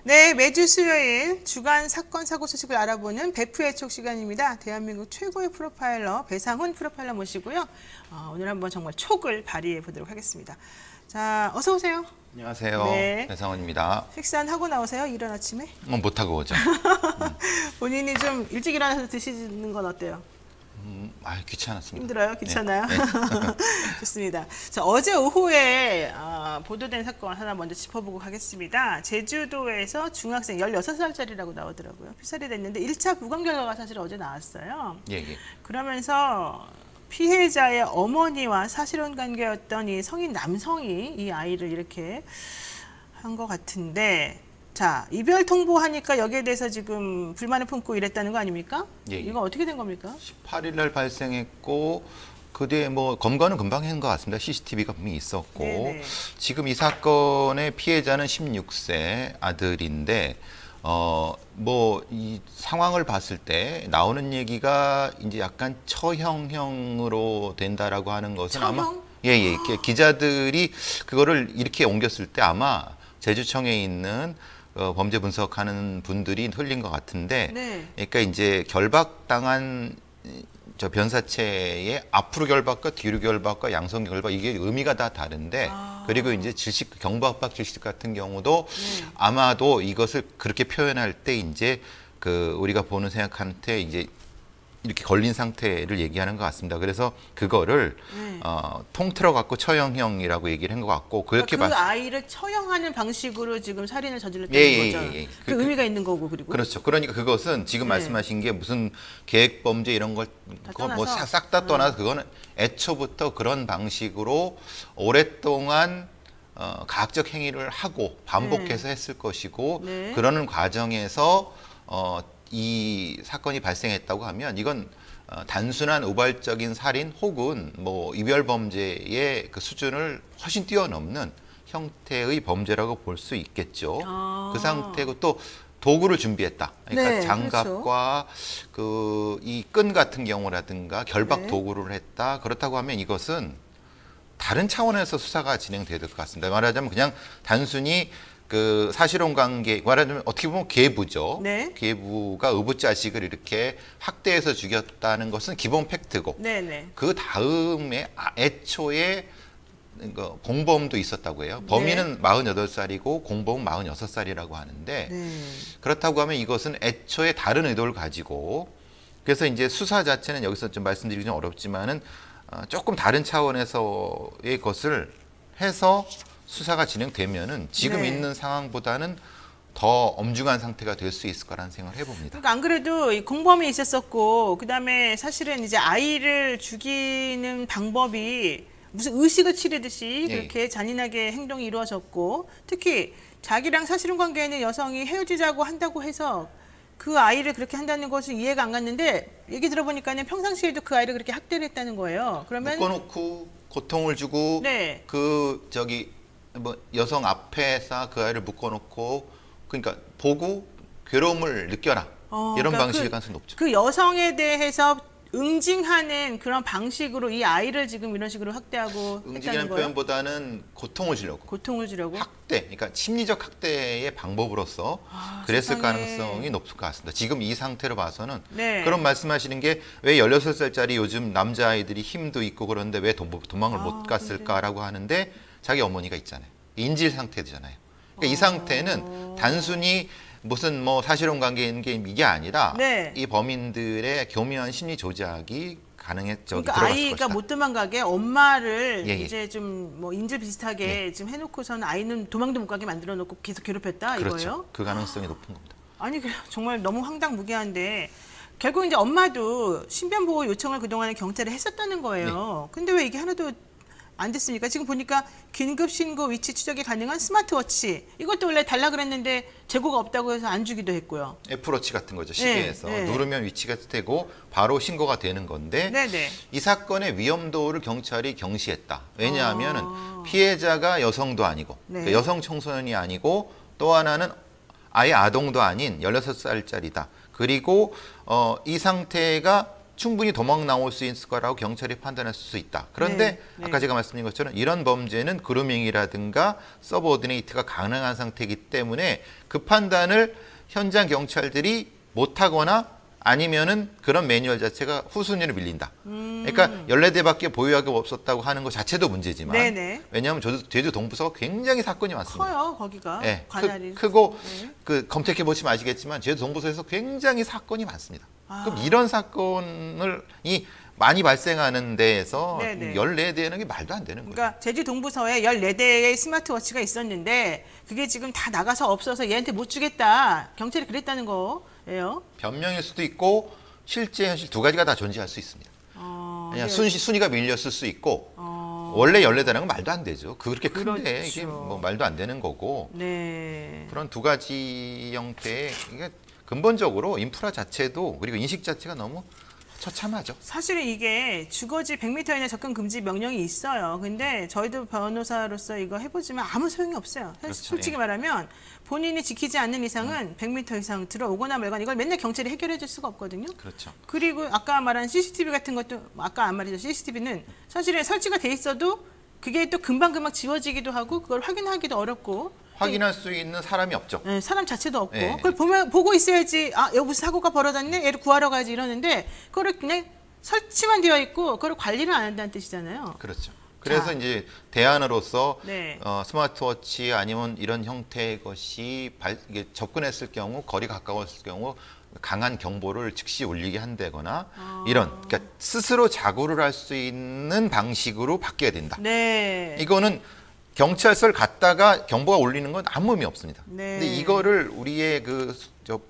네, 매주 수요일 주간 사건 사고 소식을 알아보는 배프의 촉 시간입니다. 대한민국 최고의 프로파일러 배상훈 프로파일러 모시고요. 오늘 한번 정말 촉을 발휘해 보도록 하겠습니다. 자, 어서 오세요. 안녕하세요. 네. 배상훈입니다. 식사는 하고 나오세요? 이른 아침에? 못하고 오죠. 본인이 좀 일찍 일어나서 드시는 건 어때요? 귀찮았습니다. 힘들어요? 귀찮아요? 네. 좋습니다. 자, 어제 오후에 보도된 사건 하나 먼저 짚어보고 가겠습니다. 제주도에서 중학생 16살짜리라고 나오더라고요. 피살이 됐는데 1차 부검 결과가 사실 어제 나왔어요. 예. 그러면서 피해자의 어머니와 사실혼 관계였던 이 성인 남성이 이 아이를 이렇게 한 것 같은데, 자, 이별 통보하니까 여기에 대해서 지금 불만을 품고 이랬다는 거 아닙니까? 예. 이거 어떻게 된 겁니까? 18일 날 발생했고 그 뒤에 뭐 검거는 금방 한 것 같습니다. CCTV가 분명히 있었고. 네네. 지금 이 사건의 피해자는 16세 아들인데 뭐 이 상황을 봤을 때 나오는 얘기가 이제 약간 처형형으로 된다라고 하는 것은 처형? 아마 이렇게 기자들이 그거를 이렇게 옮겼을 때 아마 제주청에 있는 범죄 분석하는 분들이 흘린 것 같은데, 네. 그러니까 이제 결박당한 저 변사체의 앞으로 결박과 뒤로 결박과 양성 결박 이게 의미가 다 다른데, 그리고 이제 경부압박 질식 같은 경우도 아마도 이것을 그렇게 표현할 때 이제 그 우리가 보는 생각하는 때 이제 이렇게 걸린 상태를 얘기하는 것 같습니다. 그래서 그거를 통틀어 갖고 처형형이라고 얘기를 한 것 같고, 그렇게 그 아이를 처형하는 방식으로 지금 살인을 저질렀다는 거죠. 예. 그 의미가 있는 거고, 그리고 그렇죠. 그러니까 그것은 지금 말씀하신 게 무슨 계획 범죄 이런 걸 뭐 싹 다 떠나서 그거는 애초부터 그런 방식으로 오랫동안 가학적 행위를 하고 반복해서 했을 것이고, 그러는 과정에서 이 사건이 발생했다고 하면 이건 단순한 우발적인 살인 혹은 뭐 이별 범죄의 그 수준을 훨씬 뛰어넘는 형태의 범죄라고 볼 수 있겠죠. 그 상태고 또 도구를 준비했다. 그러니까 네, 장갑과 그 이 끈 같은 경우라든가 결박 도구를 했다. 그렇다고 하면 이것은 다른 차원에서 수사가 진행돼야 될 것 같습니다. 말하자면 그냥 단순히 그 사실혼 관계, 말하자면 어떻게 보면 계부죠. 네. 계부가 의붓자식을 이렇게 학대해서 죽였다는 것은 기본 팩트고, 그 다음에 애초에 공범도 있었다고 해요. 범인은 48살이고 공범은 46살이라고 하는데, 그렇다고 하면 이것은 애초에 다른 의도를 가지고, 그래서 이제 수사 자체는 여기서 좀 말씀드리기 좀 어렵지만은 조금 다른 차원에서의 것을 해서 수사가 진행되면은 지금 있는 상황보다는 더 엄중한 상태가 될 수 있을 거라는 생각을 해봅니다. 그러니까 안 그래도 이 공범이 있었었고, 그다음에 사실은 이제 아이를 죽이는 방법이 무슨 의식을 치르듯이 그렇게 잔인하게 행동이 이루어졌고, 특히 자기랑 사실혼 관계에 있는 여성이 헤어지자고 한다고 해서 그 아이를 그렇게 한다는 것은 이해가 안 갔는데, 얘기 들어보니까는 평상시에도 그 아이를 그렇게 학대를 했다는 거예요. 그러면 묶어놓고 고통을 주고 그 뭐 여성 앞에서 그 아이를 묶어놓고, 그러니까 보고 괴로움을 느껴라, 이런 그러니까 방식일 가능성이 높죠. 그 여성에 대해서 응징하는 그런 방식으로 이 아이를 지금 이런 식으로 학대하고 응징이라는 표현보다는 고통을 주려고 학대, 그러니까 심리적 학대의 방법으로서 그랬을 가능성이 높을 것 같습니다. 지금 이 상태로 봐서는 그런 말씀하시는 게 왜 16살짜리 요즘 남자아이들이 힘도 있고 그런데 왜 도망을 못 갔을까라고 하는데, 자기 어머니가 있잖아요. 인질 상태잖아요. 그러니까 이 상태는 단순히 무슨 뭐 사실혼 관계에 있는 게 이게 아니라 이 범인들의 교묘한 심리 조작이 그러니까 아이가 못 도망가게 엄마를 이제 좀 뭐 인질 비슷하게 지금 해놓고서는 아이는 도망도 못 가게 만들어 놓고 계속 괴롭혔다, 이거예요? 그 가능성이 높은 겁니다. 아니 정말 너무 황당무계한데, 결국 이제 엄마도 신변 보호 요청을 그동안에 경찰에 했었다는 거예요. 근데 왜 이게 하나도 안 됐습니까? 지금 보니까 긴급 신고 위치 추적이 가능한 스마트워치, 이것도 원래 달라 그랬는데 재고가 없다고 해서 안 주기도 했고요. 애플워치 같은 거죠. 시계에서 누르면 위치가 되고 바로 신고가 되는 건데, 이 사건의 위험도를 경찰이 경시했다. 왜냐하면 피해자가 여성도 아니고 그러니까 여성 청소년이 아니고, 또 하나는 아예 아동도 아닌 16살짜리다. 그리고 이 상태가 충분히 도망 나올 수 있을 거라고 경찰이 판단할 수 있다. 그런데 아까 제가 말씀드린 것처럼 이런 범죄는 그루밍이라든가 서브오디네이트가 가능한 상태이기 때문에 그 판단을 현장 경찰들이 못하거나 아니면은 그런 매뉴얼 자체가 후순위로 밀린다. 그러니까 14대밖에 보유하기 없었다고 하는 것 자체도 문제지만 왜냐하면 제주 동부서가 굉장히 사건이 많습니다. 커요, 거기가. 네, 관할이. 크고 그 검색해 보시면 아시겠지만 제주 동부서에서 굉장히 사건이 많습니다. 그럼 이런 사건이 많이 발생하는 데에서 14대는 게 말도 안 되는 거예요. 그러니까 제주 동부서에 14대의 스마트워치가 있었는데 그게 지금 다 나가서 없어서 얘한테 못 주겠다. 경찰이 그랬다는 거예요. 변명일 수도 있고 실제 현실 두 가지가 다 존재할 수 있습니다. 그냥 순위가 밀렸을 수 있고 원래 14대라는 건 말도 안 되죠. 그렇게 큰데 이게 뭐 말도 안 되는 거고 그런 두 가지 형태의 이게 근본적으로 인프라 자체도 그리고 인식 자체가 너무 처참하죠. 사실은 이게 주거지 100m 이내 접근 금지 명령이 있어요. 근데 저희도 변호사로서 이거 해보지만 아무 소용이 없어요. 그렇죠. 솔직히 말하면 본인이 지키지 않는 이상은 100m 이상 들어오거나 말거나 이걸 맨날 경찰이 해결해 줄 수가 없거든요. 그렇죠. 그리고 아까 말한 CCTV 같은 것도 아까 안 말했죠. CCTV는 사실은 설치가 돼 있어도 그게 또 금방금방 지워지기도 하고 그걸 확인하기도 어렵고 확인할 수 있는 사람이 없죠. 네, 사람 자체도 없고 그걸 보고 있어야지 여기 무슨 사고가 벌어졌네 얘를 구하러 가야지 이러는데 그거를 그냥 설치만 되어 있고 그걸 관리를 안 한다는 뜻이잖아요. 그렇죠. 그래서 이제 대안으로서 스마트워치 아니면 이런 형태의 것이 이게 접근했을 경우 거리가 가까웠을 경우 강한 경보를 즉시 울리게 한다거나 이런 그러니까 스스로 자구를 할 수 있는 방식으로 바뀌어야 된다. 이거는 경찰서를 갔다가 경보가 울리는 건 아무 의미 없습니다. 근데 이거를 우리의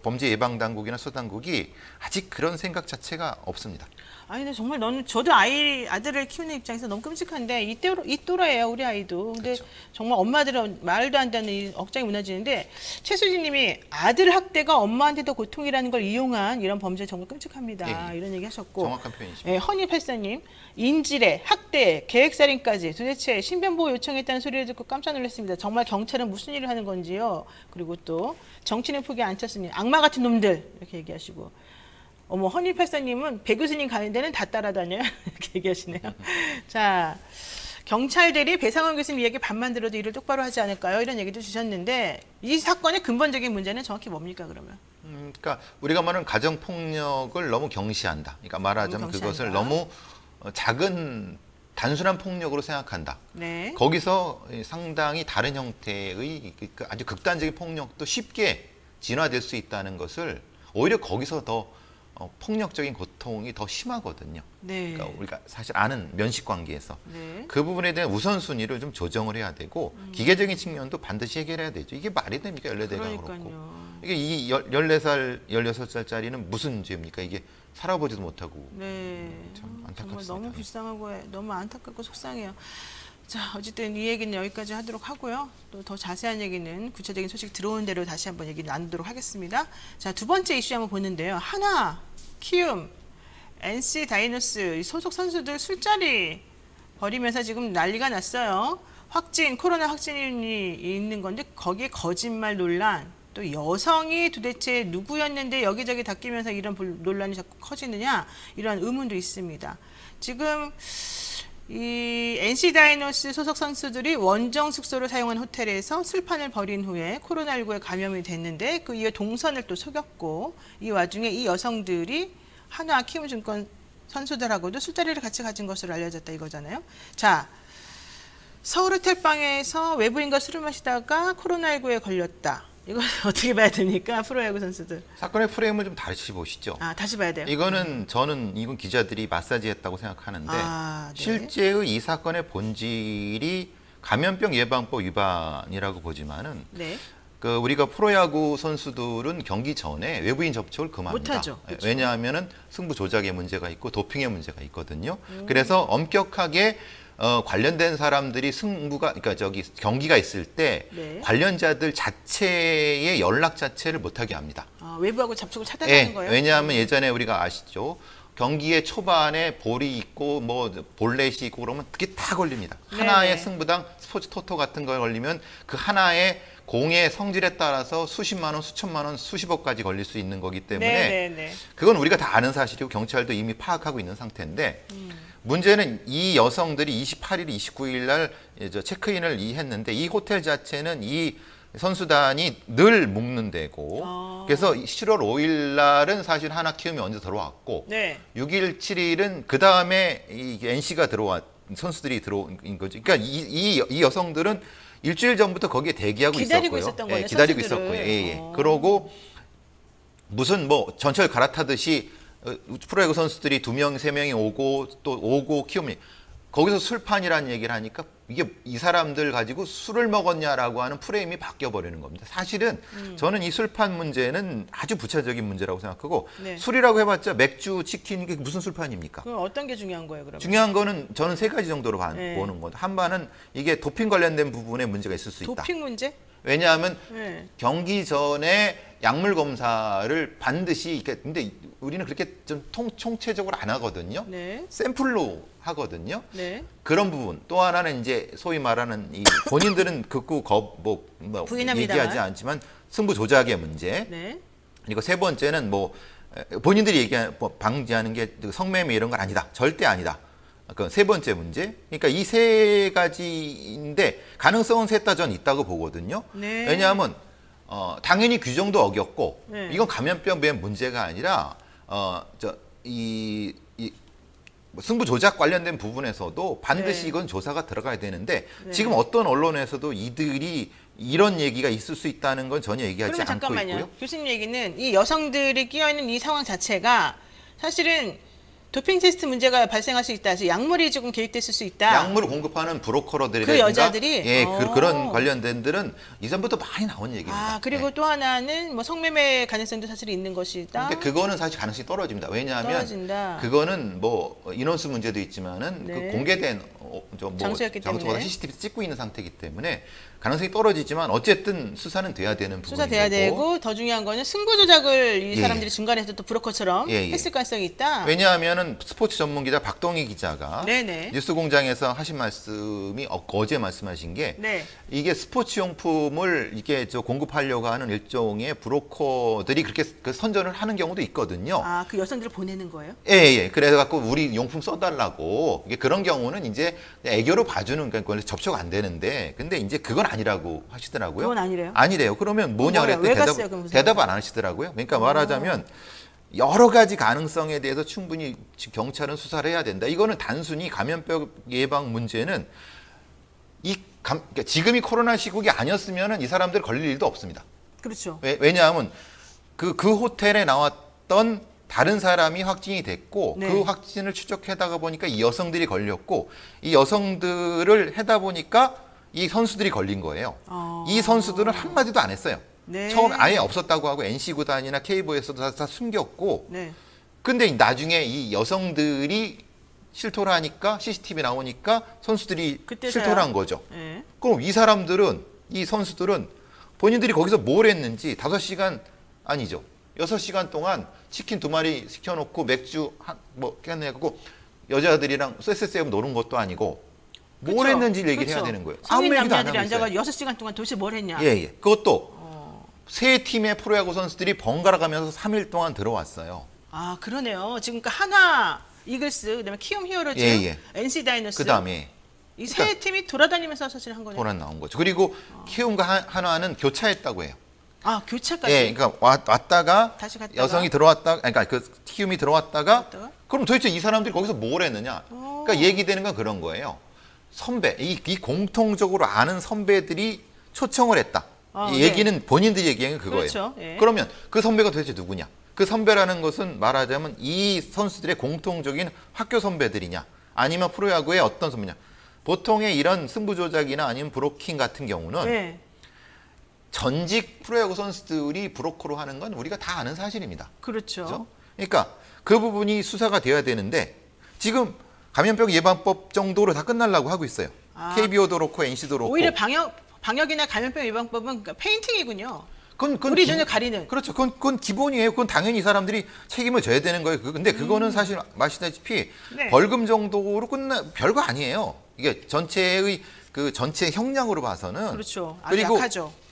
범죄 예방 당국이나 수당국이 아직 그런 생각 자체가 없습니다. 아니 근데 정말 저도 아들을 키우는 입장에서 너무 끔찍한데 이 또래예요 우리 아이도. 근데 정말 엄마들은 말도 안 되는 이 억장이 무너지는데 최수진님이 아들 학대가 엄마한테 더 고통이라는 걸 이용한 이런 범죄 정말 끔찍합니다. 이런 얘기 하셨고. 정확한 표현이십니다. 허니팔사님 인질에 학대 계획살인까지 도대체 신변보호 요청했다는 소리를 듣고 깜짝 놀랐습니다. 정말 경찰은 무슨 일을 하는 건지요. 그리고 또 정치는 포기 안 쳤으니 악마 같은 놈들 이렇게 얘기하시고. 어머 허니팔사님은 배 교수님 가는 데는 다 따라다녀요 이렇게 얘기하시네요. 자 경찰들이 배상원 교수님 이야기 반만 들어도 일을 똑바로 하지 않을까요? 이런 얘기도 주셨는데 이 사건의 근본적인 문제는 정확히 뭡니까 그러면? 그러니까 우리가 말하는 가정 폭력을 너무 경시한다. 그러니까 말하자면 그것을 너무 작은 단순한 폭력으로 생각한다. 거기서 상당히 다른 형태의 아주 극단적인 폭력도 쉽게 진화될 수 있다는 것을 오히려 거기서 더 폭력적인 고통이 더 심하거든요. 그러니까 우리가 사실 아는 면식 관계에서 그 부분에 대한 우선순위를 좀 조정을 해야 되고 기계적인 측면도 반드시 해결해야 되죠. 이게 말이 됩니까? 14대가 그렇고. 이게 이 14살, 16살짜리는 무슨 죄입니까? 이게 살아보지도 못하고. 참 안타깝습니다. 정말 너무 불쌍하고 너무 안타깝고 속상해요. 자, 어쨌든 이 얘기는 여기까지 하도록 하고요. 또 더 자세한 얘기는 구체적인 소식 들어온 대로 다시 한번 얘기 나누도록 하겠습니다. 자, 두 번째 이슈 한번 보는데요. 하나, 키움, NC 다이노스 소속 선수들 술자리 벌이면서 지금 난리가 났어요. 코로나 확진이 있는 건데 거기에 거짓말 논란, 또 여성이 도대체 누구였는데 여기저기 닦이면서 이런 논란이 자꾸 커지느냐 이런 의문도 있습니다. 지금 이 NC 다이노스 소속 선수들이 원정 숙소를 사용한 호텔에서 술판을 벌인 후에 코로나19에 감염이 됐는데 그 이후에 동선을 또 속였고 이 와중에 이 여성들이 한화 키움증권 선수들하고도 술자리를 같이 가진 것으로 알려졌다 이거잖아요. 자, 서울 호텔방에서 외부인과 술을 마시다가 코로나19에 걸렸다. 이거 어떻게 봐야 됩니까? 프로야구 선수들. 사건의 프레임을 좀 다시 보시죠. 다시 봐야 돼요. 이건 기자들이 마사지했다고 생각하는데 실제의 이 사건의 본질이 감염병 예방법 위반이라고 보지만은 우리가 프로야구 선수들은 경기 전에 외부인 접촉을 금합니다. 못하죠. 그렇죠. 왜냐하면은 승부 조작의 문제가 있고 도핑의 문제가 있거든요. 그래서 엄격하게 관련된 사람들이 경기가 있을 때 관련자들 자체의 연락 자체를 못하게 합니다. 외부하고 접촉을 차단하는 거예요? 왜냐하면 예전에 우리가 아시죠. 경기의 초반에 볼이 있고 볼넷이 있고 그러면 그게 다 걸립니다. 하나의 승부당 스포츠 토토 같은 걸 걸리면 그 하나의 공의 성질에 따라서 수십만 원, 수천만 원, 수십억까지 걸릴 수 있는 거기 때문에 네네네. 그건 우리가 다 아는 사실이고 경찰도 이미 파악하고 있는 상태인데 문제는 이 여성들이 28일, 29일 날 체크인을 했는데 이 호텔 자체는 이 선수단이 늘 묵는 데고 그래서 7월 5일 날은 사실 하나 키움이 먼저 들어왔고 네. 6일, 7일은 그 다음에 이 NC가 선수들이 들어온 거죠. 그러니까 이 여성들은 일주일 전부터 거기에 대기하고 기다리고 있었고요. 있었던 거예요. 기다리고 있었고요. 예. 그러고 무슨 뭐 전철 갈아타듯이 프로야구 선수들이 2명, 3명이 오고 또 오고 키움이 거기서 술판이라는 얘기를 하니까 이게 이 사람들 가지고 술을 먹었냐라고 하는 프레임이 바뀌어 버리는 겁니다. 사실은 저는 이 술판 문제는 아주 부차적인 문제라고 생각하고 네. 술이라고 해봤자 맥주, 치킨 이게 무슨 술판입니까? 그럼 어떤 게 중요한 거예요, 그러면? 중요한 거는 저는 3가지 정도로 네. 보는 거죠. 한 반은 이게 도핑 관련된 부분에 문제가 있을 수 있다. 도핑 문제? 왜냐하면 네. 경기 전에 약물 검사를 반드시 근데 우리는 그렇게 좀 총체적으로 안 하거든요. 네. 샘플로 하거든요. 네. 그런 부분. 또 하나는 이제 소위 말하는 이 본인들은 극구 얘기하지 않지만 승부 조작의 문제. 네. 그리고 3번째는 뭐 본인들이 방지하는 게 성매매 이런 건 아니다. 절대 아니다. 그 3번째 문제. 그러니까 이 3가지인데 가능성은 셋 다 전 있다고 보거든요. 네. 왜냐하면 당연히 규정도 어겼고 네. 이건 감염병의 문제가 아니라 승부 조작 관련된 부분에서도 반드시 네. 이건 조사가 들어가야 되는데 네. 지금 어떤 언론에서도 이들이 이런 얘기가 있을 수 있다는 건 전혀 얘기하지 않고 잠깐만요. 있고요. 교수님 얘기는 이 여성들이 끼어있는 이 상황 자체가 사실은 도핑 테스트 문제가 발생할 수 있다. 약물이 조금 개입됐을 수 있다. 약물을 공급하는 브로커들이 그 여자들이 그런 관련된들은 이전부터 많이 나온 얘기입니다. 그리고 네. 또 하나는 뭐 성매매 가능성도 사실 있는 것이다. 근데 그거는 사실 가능성이 떨어집니다. 왜냐하면 그거는 뭐 인원수 문제도 있지만은 네. 그 공개된 장소였기 때문에 CCTV 찍고 있는 상태이기 때문에 가능성이 떨어지지만 어쨌든 수사는 돼야 되는 부분이고 수사돼야 되고 더 중요한 거는 승부 조작을 이 사람들이 중간에서 또 브로커처럼 했을 가능성이 있다. 왜냐하면은 스포츠 전문 기자 박동희 기자가 네네. 뉴스공장에서 하신 말씀이 어제 말씀하신 게 네. 이게 스포츠 용품을 이게 공급하려고 하는 일종의 브로커들이 그렇게 선전을 하는 경우도 있거든요. 그 여성들을 보내는 거예요? 예. 그래서 갖고 우리 용품 써달라고 이게 그런 경우는 이제 애교로 봐주는 그러니까 접촉 안 되는데 근데 이제 그건 아니라고 하시더라고요. 그건 아니래요? 아니래요. 그러면 뭐냐 그랬더니 대답 안 하시더라고요. 그러니까 말하자면 여러 가지 가능성에 대해서 충분히 경찰은 수사를 해야 된다. 이거는 단순히 감염병 예방 문제는 그러니까 지금이 코로나 시국이 아니었으면 이 사람들 걸릴 일도 없습니다. 그렇죠. 왜냐하면 그 호텔에 나왔던 다른 사람이 확진이 됐고 네. 그 확진을 추적하다가 보니까 이 여성들이 걸렸고 이 여성들을 하다 보니까 이 선수들이 걸린 거예요. 이 선수들은 한마디도 안 했어요. 네. 처음 아예 없었다고 하고 NC 구단이나 KBO에서도 다 숨겼고 네. 근데 나중에 이 여성들이 실토를 하니까 CCTV 나오니까 선수들이 실토를 한 거죠. 네. 그럼 이 선수들은 본인들이 거기서 뭘 했는지 5시간 아니죠. 6시간 동안 치킨 2마리 시켜놓고 맥주 깨내고 여자들이랑 쎄쎄쎄 노는 것도 아니고 뭘 했는지 얘기를 해야 되는 거예요. 성인 남자들이 앉아가지고 6시간 동안 도대체 뭘 했냐. 예. 그것도 세 팀의 프로야구 선수들이 번갈아 가면서 3일 동안 들어왔어요. 그러네요. 지금 하나 이글스, 그다음에 키움 히어로즈, NC 다이노스. 그다음에 이 세 팀이 돌아다니면서 사실 한 거네요. 돌아 나온 거죠. 그리고 키움과 하나는 교차했다고 해요. 교차까지. 예, 그러니까 왔다가 다시 갔다가 여성이 들어왔다가 그러니까 그 키움이 들어왔다가 그럼 도대체 이 사람들이 거기서 뭘 했느냐? 그러니까 얘기되는 건 그런 거예요. 선배, 이 공통적으로 아는 선배들이 초청을 했다. 이 얘기는 네. 본인들이 얘기한 게 그거예요. 그렇죠. 예. 그러면 그 선배가 도대체 누구냐? 그 선배라는 것은 말하자면 이 선수들의 공통적인 학교 선배들이냐? 아니면 프로야구의 어떤 선배냐? 보통의 이런 승부 조작이나 아니면 브로킹 같은 경우는 네. 전직 프로야구 선수들이 브로커로 하는 건 우리가 다 아는 사실입니다. 그렇죠. 그러니까 그 부분이 수사가 돼야 되는데 지금 감염병 예방법 정도로 다 끝나려고 하고 있어요. KBO도 그렇고 NC도 그렇고. 오히려 방역이나 감염병 예방법은 페인팅이군요. 우리 눈을 가리는. 그렇죠. 그건 기본이에요. 그건 당연히 이 사람들이 책임을 져야 되는 거예요. 근데 그거는 사실 아시다시피 네. 벌금 정도로 별거 아니에요. 이게 전체 형량으로 봐서는. 그렇죠. 그리고 약하죠.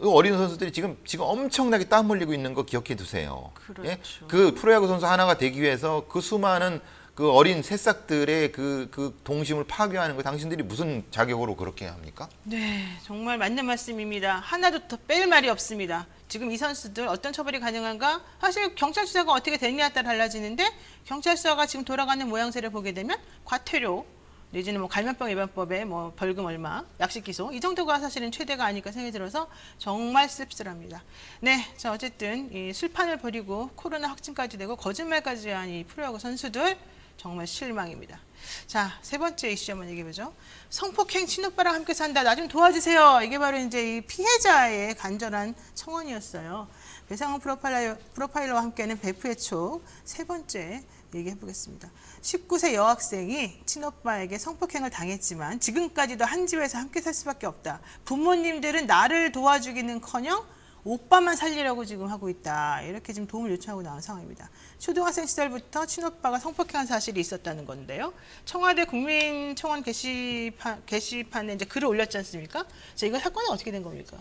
어린 선수들이 지금 엄청나게 땀 흘리고 있는 거 기억해 두세요. 그렇죠. 예? 그 프로야구 선수 하나가 되기 위해서 그 수많은 그 어린 새싹들의 그 동심을 파괴하는 거 당신들이 무슨 자격으로 그렇게 합니까? 네, 정말 맞는 말씀입니다. 하나도 더 뺄 말이 없습니다. 지금 이 선수들 어떤 처벌이 가능한가? 사실 경찰 수사가 어떻게 되느냐에 따라 달라지는데 경찰 수사가 지금 돌아가는 모양새를 보게 되면 과태료 내지는 뭐 감염병 예방법에 뭐 벌금 얼마, 약식 기소 이 정도가 사실은 최대가 아닐까 생각이 들어서 정말 씁쓸합니다. 네, 자 어쨌든 이 술판을 벌이고 코로나 확진까지 되고 거짓말까지 한 이 프로야구 선수들 정말 실망입니다. 자, 세 번째 이슈 한번 얘기해보죠. 성폭행 친오빠랑 함께 산다. 나 좀 도와주세요. 이게 바로 이제 이 피해자의 간절한 청원이었어요. 배상훈 프로파일러와 함께하는 베프의 촉 세 번째 얘기해보겠습니다. 19세 여학생이 친오빠에게 성폭행을 당했지만 지금까지도 한 집에서 함께 살 수밖에 없다. 부모님들은 나를 도와주기는커녕 오빠만 살리려고 지금 하고 있다. 이렇게 지금 도움을 요청하고 나온 상황입니다. 초등학생 시절부터 친오빠가 성폭행한 사실이 있었다는 건데요. 청와대 국민청원 게시판에 이제 글을 올렸지 않습니까? 자, 이거 사건은 어떻게 된 겁니까?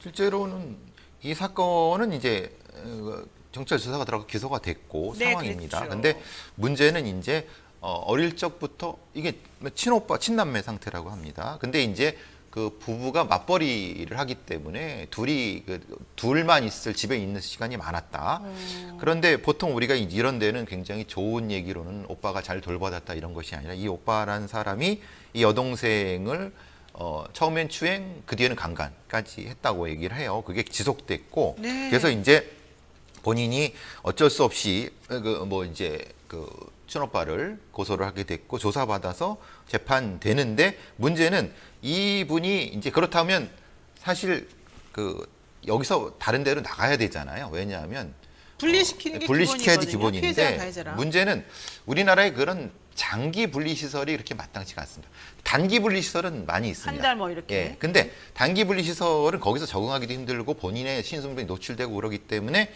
실제로는 이 사건은 이제 경찰 수사가 들어가 기소가 됐고 네, 상황입니다. 그렇죠. 근데 문제는 이제 어릴 적부터 이게 친오빠, 친남매 상태라고 합니다. 근데 이제 그 부부가 맞벌이를 하기 때문에 둘만 있을 집에 있는 시간이 많았다. 그런데 보통 우리가 이런 데는 굉장히 좋은 얘기로는 오빠가 잘 돌봐줬다 이런 것이 아니라 이 오빠라는 사람이 이 여동생을 처음엔 추행, 그 뒤에는 강간까지 했다고 얘기를 해요. 그게 지속됐고, 네. 그래서 이제 본인이 어쩔 수 없이 친오빠를 고소를 하게 됐고 조사받아서 재판되는데 문제는 이분이 이제 그렇다면 사실 여기서 다른 데로 나가야 되잖아요. 왜냐하면 분리시키는 게 분리시켜야 돼 기본이거든요. 기본인데 문제는 우리나라의 그런 장기 분리시설이 그렇게 마땅치가 않습니다. 단기 분리시설은 많이 있습니다. 한 달 뭐 이렇게. 예, 근데 단기 분리시설은 거기서 적응하기도 힘들고 본인의 신승분이 노출되고 그러기 때문에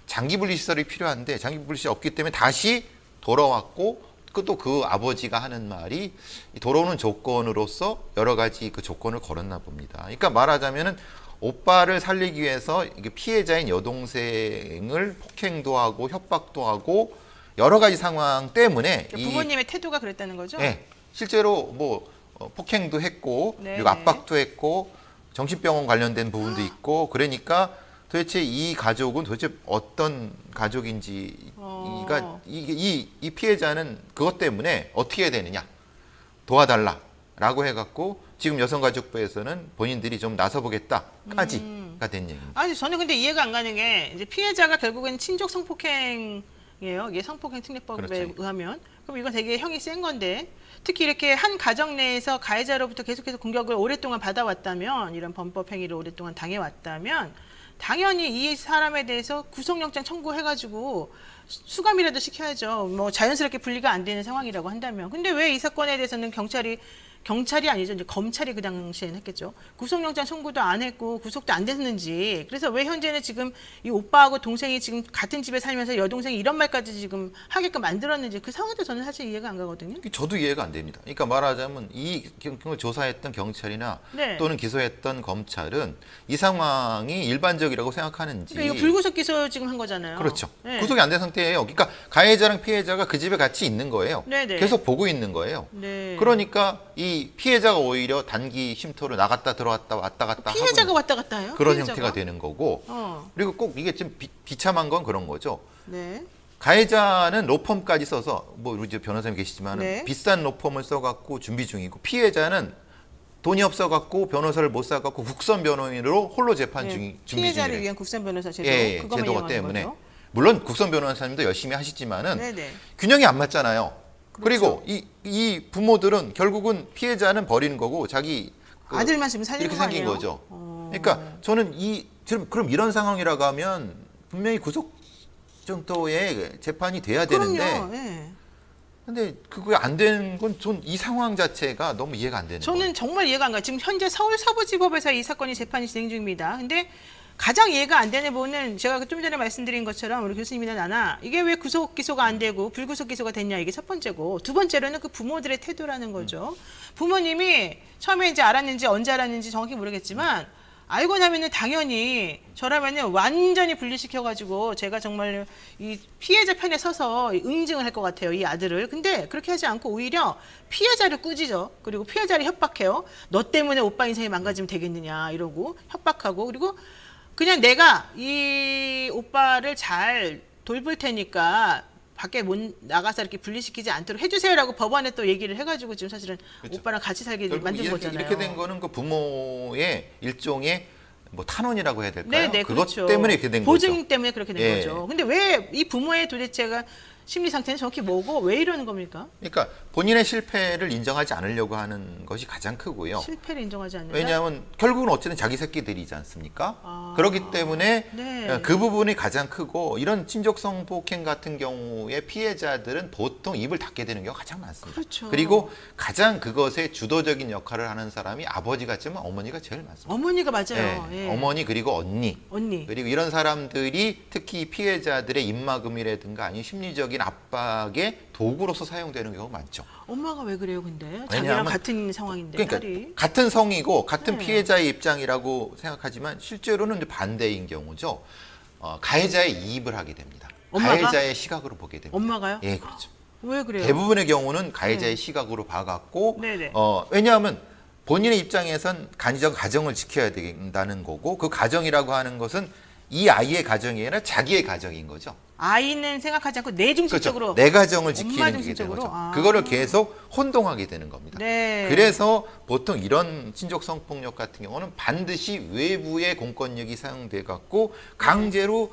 장기 분리시설이 필요한데 장기 분리시설이 없기 때문에 다시 돌아왔고 또 그 아버지가 하는 말이 돌아오는 조건으로서 여러 가지 그 조건을 걸었나 봅니다. 그러니까 말하자면은 오빠를 살리기 위해서 이게 피해자인 여동생을 폭행도 하고 협박도 하고 여러 가지 상황 때문에 부모님의 태도가 그랬다는 거죠? 네, 실제로 뭐 폭행도 했고 네. 그리고 압박도 했고 정신병원 관련된 부분도 있고 그러니까 도대체 이 가족은 도대체 어떤 가족인지가 이 피해자는 그것 때문에 어떻게 해야 되느냐 도와달라라고 해갖고 지금 여성가족부에서는 본인들이 좀 나서보겠다까지가 된 얘기입니다. 아니 저는 근데 이해가 안 가는 게 이제 피해자가 결국엔 친족 성폭행이에요. 이게 성폭행 특례법에 그렇죠. 의하면 그럼 이거 되게 형이 센 건데 특히 이렇게 한 가정 내에서 가해자로부터 계속해서 공격을 오랫동안 받아왔다면 이런 범법 행위를 오랫동안 당해왔다면 당연히 이 사람에 대해서 구속영장 청구해가지고 수감이라도 시켜야죠. 뭐 자연스럽게 분리가 안 되는 상황이라고 한다면. 근데 왜 이 사건에 대해서는 경찰이 아니죠. 이제 검찰이 그 당시에는 했겠죠. 구속영장 청구도 안 했고 구속도 안 됐는지. 그래서 왜 현재는 지금 이 오빠하고 동생이 지금 같은 집에 살면서 여동생이 이런 말까지 지금 하게끔 만들었는지 그 상황도 저는 사실 이해가 안 가거든요. 저도 이해가 안 됩니다. 그러니까 말하자면 이 경우를 조사했던 경찰이나 네. 또는 기소했던 검찰은 이 상황이 일반적이라고 생각하는지. 그러니까 이거 불구속 기소 지금 한 거잖아요. 그렇죠. 네. 구속이 안 된 상태예요. 그러니까 가해자랑 피해자가 그 집에 같이 있는 거예요. 네네. 계속 보고 있는 거예요. 네. 그러니까 이 피해자가 오히려 단기 쉼터로 나갔다 들어왔다 왔다 갔다 피해자가 왔다 갔다 해요? 그런 피해자가? 형태가 되는 거고 그리고 꼭 이게 좀 비참한 건 그런 거죠. 네. 가해자는 로펌까지 써서 뭐 우리 이제 변호사님 계시지만 네. 비싼 로펌을 써갖고 준비 중이고 피해자는 돈이 없어갖고 변호사를 못 사갖고 국선 변호인으로 홀로 재판 준비 중이에요. 피해자를 위한 국선 변호사 제도 그거만 제도가 이용하는 때문에 거죠? 물론 국선 변호사님도 열심히 하시지만은 네네. 균형이 안 맞잖아요. 그렇죠. 그리고 이 부모들은 결국은 피해자는 버리는 거고 자기 아들만 지금 살리는 이렇게 거 생긴 아니에요? 거죠. 그러니까 저는 그럼 이런 상황이라고 하면 분명히 구속 정도의 재판이 돼야 되는데 그럼요. 네. 근데 그게 안 되는 건 전 이 상황 자체가 너무 이해가 안 되는 거예요. 저는 정말 이해가 안 가요. 지금 현재 서울서부지법에서 이 사건이 재판이 진행 중입니다. 근데 가장 이해가 안 되는 부분은 제가 좀 전에 말씀드린 것처럼 우리 교수님이나 나나 이게 왜 구속 기소가 안 되고 불구속 기소가 됐냐 이게 첫 번째고 두 번째로는 그 부모들의 태도라는 거죠. 부모님이 처음에 이제 알았는지 언제 알았는지 정확히 모르겠지만 알고 나면은 당연히 저라면은 완전히 분리시켜가지고 제가 정말 이 피해자 편에 서서 응징을 할 것 같아요, 이 아들을. 근데 그렇게 하지 않고 오히려 피해자를 꾸짖어. 그리고 피해자를 협박해요. 너 때문에 오빠 인생이 망가지면 되겠느냐 이러고 협박하고, 그리고 그냥 내가 이 오빠를 잘 돌볼 테니까 밖에 못 나가서 이렇게 분리시키지 않도록 해주세요라고 법원에 또 얘기를 해가지고 지금 사실은 그렇죠. 오빠랑 같이 살게 만든 거잖아요. 이렇게 된 거는 그 부모의 일종의 뭐 탄원이라고 해야 될까요? 네네, 그것 그렇죠. 때문에 이렇게 된 보증 거죠. 때문에 그렇게 된 거죠. 근데 왜 이 부모의 도대체가 심리 상태는 정확히 뭐고 왜 이러는 겁니까? 그러니까 본인의 실패를 인정하지 않으려고 하는 것이 가장 크고요. 실패를 인정하지 않는다? 왜냐하면 결국은 어쨌든 자기 새끼들이지 않습니까? 그렇기 때문에 네. 그 부분이 가장 크고, 이런 친족성 폭행 같은 경우에 피해자들은 보통 입을 닫게 되는 경우가 가장 많습니다. 그렇죠. 그리고 가장 그것에 주도적인 역할을 하는 사람이 아버지 같지만 어머니가 제일 많습니다. 어머니가 맞아요. 네. 예. 어머니 그리고 언니. 그리고 이런 사람들이 특히 피해자들의 입막음이라든가 아니면 심리적인 압박의 도구로서 사용되는 경우가 많죠. 엄마가 왜 그래요, 근데? 자기랑 같은 상황인데. 그러니까 딸이. 같은 성이고 같은 네. 피해자의 입장이라고 생각하지만 실제로는 이제 반대인 경우죠. 가해자의 이입을 하게 됩니다. 엄마가? 가해자의 시각으로 보게 됩니다. 엄마가요? 예, 그렇죠. 왜 그래요? 대부분의 경우는 가해자의 시각으로 봐갖고, 네네. 왜냐하면 본인의 입장에선 가정을 지켜야 된다는 거고, 그 가정이라고 하는 것은 이 아이의 가정이 아니라 자기의 가정인 거죠. 아이는 생각하지 않고 내 중심적으로. 그렇죠. 내 가정을 지키는 게 되는 중심적으로? 거죠. 그거를 계속 혼동하게 되는 겁니다. 네. 그래서 보통 이런 친족성 폭력 같은 경우는 반드시 외부의 공권력이 사용돼 갖고 강제로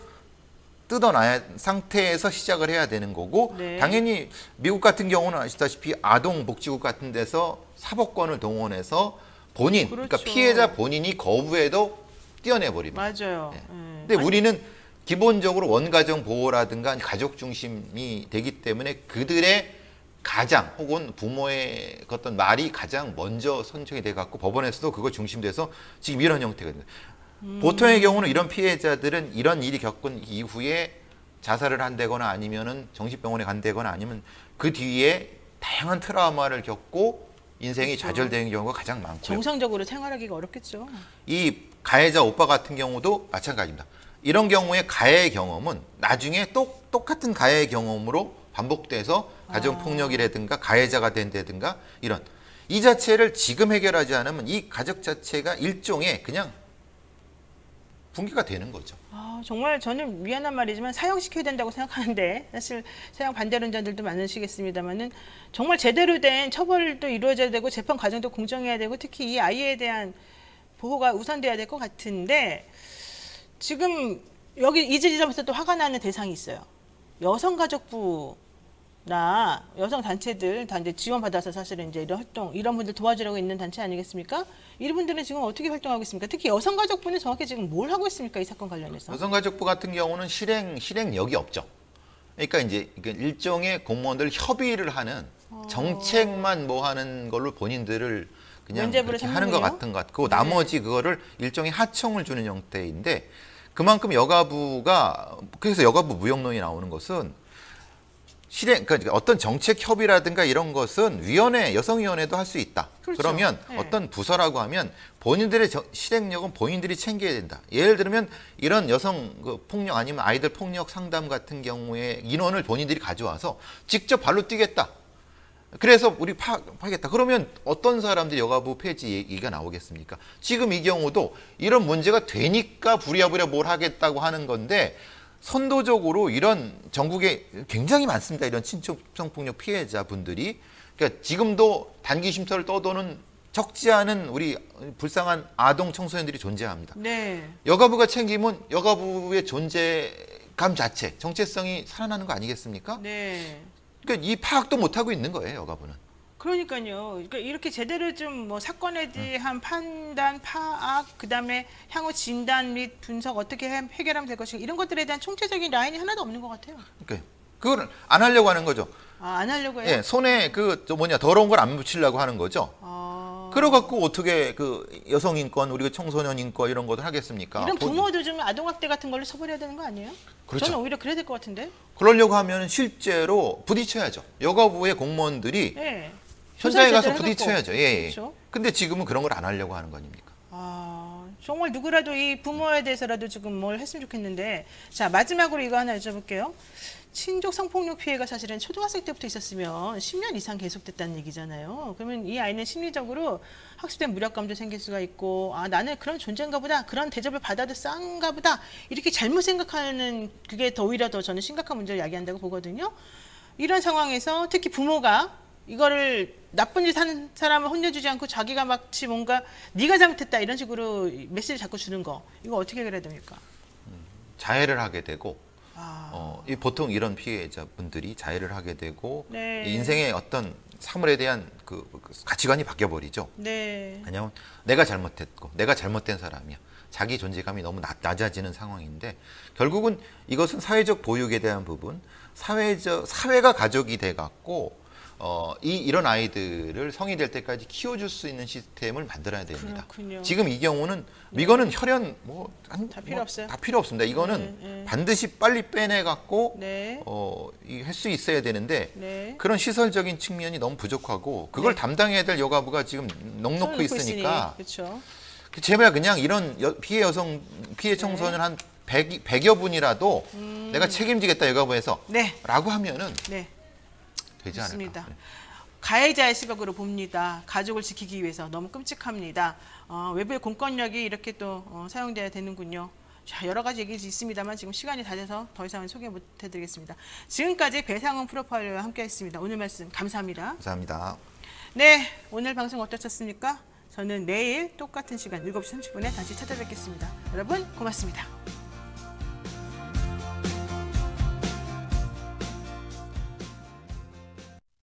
뜯어놔야 상태에서 시작을 해야 되는 거고, 네. 당연히 미국 같은 경우는 아시다시피 아동복지국 같은 데서 사법권을 동원해서 본인, 그렇죠. 그러니까 피해자 본인이 거부해도 떼어내버립니다. 맞아요. 네. 근데 우리는 기본적으로 원가정 보호라든가 가족 중심이 되기 때문에 그들의 가장 혹은 부모의 어떤 말이 가장 먼저 선정이 돼 갖고 법원에서도 그거 중심돼서 지금 이런 형태가 됩니다. 보통의 경우는 이런 피해자들은 이런 일이 겪은 이후에 자살을 한다거나 아니면은 정신병원에 간다거나 아니면 그 뒤에 다양한 트라우마를 겪고 인생이 그렇죠. 좌절되는 경우가 가장 많고요. 정상적으로 생활하기가 어렵겠죠. 이 가해자 오빠 같은 경우도 마찬가지입니다. 이런 경우에 가해 경험은 나중에 똑같은 가해 경험으로 반복돼서 가정폭력이라든가 가해자가 된다든가 이런 이 자체를 지금 해결하지 않으면 이 가족 자체가 일종의 그냥 붕괴가 되는 거죠. 정말 저는 미안한 말이지만 사형시켜야 된다고 생각하는데 사실 사형 반대론자들도 많으시겠습니다만은 정말 제대로 된 처벌도 이루어져야 되고 재판 과정도 공정해야 되고 특히 이 아이에 대한 보호가 우선돼야 될 것 같은데 지금 여기 이 지점에서 또 화가 나는 대상이 있어요. 여성가족부나 여성 단체들 다 이제 지원받아서 사실은 이제 이런 활동, 이런 분들 도와주려고 있는 단체 아니겠습니까? 이분들은 지금 어떻게 활동하고 있습니까? 특히 여성가족부는 정확히 지금 뭘 하고 있습니까? 이 사건 관련해서. 여성가족부 같은 경우는 실행력이 없죠. 그러니까 이제 일종의 공무원들 협의를 하는 정책만 뭐 하는 걸로 본인들을 그냥 그렇게 하는 것 같은 것 같고 나머지 그거를 일종의 하청을 주는 형태인데 그만큼 여가부가 그래서 여가부 무용론이 나오는 것은 그러니까 어떤 정책 협의라든가 이런 것은 여성위원회도 할 수 있다. 그렇죠. 그러면 네. 어떤 부서라고 하면 본인들의 실행력은 본인들이 챙겨야 된다. 예를 들면 이런 여성 폭력 아니면 아이들 폭력 상담 같은 경우에 인원을 본인들이 가져와서 직접 발로 뛰겠다. 그래서 우리 파겠다. 그러면 어떤 사람들이 여가부 폐지 얘기가 나오겠습니까? 지금 이 경우도 이런 문제가 되니까 부랴부랴 뭘 하겠다고 하는 건데 선도적으로 이런 전국에 굉장히 많습니다. 이런 친족성 폭력 피해자분들이. 그러니까 지금도 단기 쉼터를 떠도는 적지 않은 우리 불쌍한 아동 청소년들이 존재합니다. 네. 여가부가 챙기면 여가부의 존재감 자체, 정체성이 살아나는 거 아니겠습니까? 네. 그러니까 이 파악도 못하고 있는 거예요, 여가부는. 그러니까요. 그러니까 이렇게 제대로 좀 뭐 사건에 대한 판단, 파악, 그다음에 향후 진단 및 분석 어떻게 해결하면 될 것인가 이런 것들에 대한 총체적인 라인이 하나도 없는 것 같아요. 그러니까 그걸 안 하려고 하는 거죠. 안 하려고 해요? 예, 손에 더러운 걸 안 묻히려고 하는 거죠. 그래갖고 어떻게 여성 인권, 우리가 청소년 인권 이런 것을 하겠습니까? 이런 부모도 좀 아동학대 같은 걸로 처벌해야 되는 거 아니에요? 그렇죠. 저는 오히려 그래야 될 것 같은데. 그러려고 하면 실제로 부딪혀야죠. 여가부의 공무원들이 현장에 가서 부딪혀야죠. 예. 그렇죠. 근데 지금은 그런 걸 안 하려고 하는 거 아닙니까? 정말 누구라도 이 부모에 대해서라도 지금 뭘 했으면 좋겠는데. 자, 마지막으로 이거 하나 여쭤볼게요. 친족 성폭력 피해가 사실은 초등학생 때부터 있었으면 10년 이상 계속됐다는 얘기잖아요. 그러면 이 아이는 심리적으로 학습된 무력감도 생길 수가 있고, 아, 나는 그런 존재인가 보다, 그런 대접을 받아도 싼가 보다, 이렇게 잘못 생각하는 그게 더 오히려 더 저는 심각한 문제를 야기한다고 보거든요. 이런 상황에서 특히 부모가 이거를 나쁜 짓 하는 사람을 혼내주지 않고 자기가 마치 뭔가 네가 잘못했다 이런 식으로 메시지를 자꾸 주는 거, 이거 어떻게 그래야 됩니까? 자해를 하게 되고, 보통 이런 피해자분들이 자해를 하게 되고, 네. 인생의 어떤 사물에 대한 그 가치관이 바뀌어버리죠. 네. 왜냐하면 내가 잘못했고 내가 잘못된 사람이야. 자기 존재감이 너무 낮아지는 상황인데, 결국은 이것은 사회적 보육에 대한 부분, 사회가 가족이 돼갖고 이런 아이들을 성이 될 때까지 키워줄 수 있는 시스템을 만들어야 됩니다. 그렇군요. 지금 이 경우는 이거는 혈연 다 필요 없어요. 다 필요 없습니다. 이거는 반드시 빨리 빼내갖고 할 수 있어야 되는데 그런 시설적인 측면이 너무 부족하고, 그걸 담당해야 될 여가부가 지금 넉넉히 있으니까. 그렇죠. 제발 그냥 이런 피해 청소년 한 100여 분이라도 내가 책임지겠다 여가부에서 라고 하면은 되지 않을까. 가해자의 시각으로 봅니다. 가족을 지키기 위해서 너무 끔찍합니다. 외부의 공권력이 이렇게 또 사용돼야 되는군요. 자, 여러 가지 얘기 있습니다만 지금 시간이 다 돼서 더 이상은 소개 못 해드리겠습니다. 지금까지 배상훈 프로파일러와 함께했습니다. 오늘 말씀 감사합니다. 감사합니다. 네, 오늘 방송 어떠셨습니까? 저는 내일 똑같은 시간 7시 30분에 다시 찾아뵙겠습니다. 여러분 고맙습니다.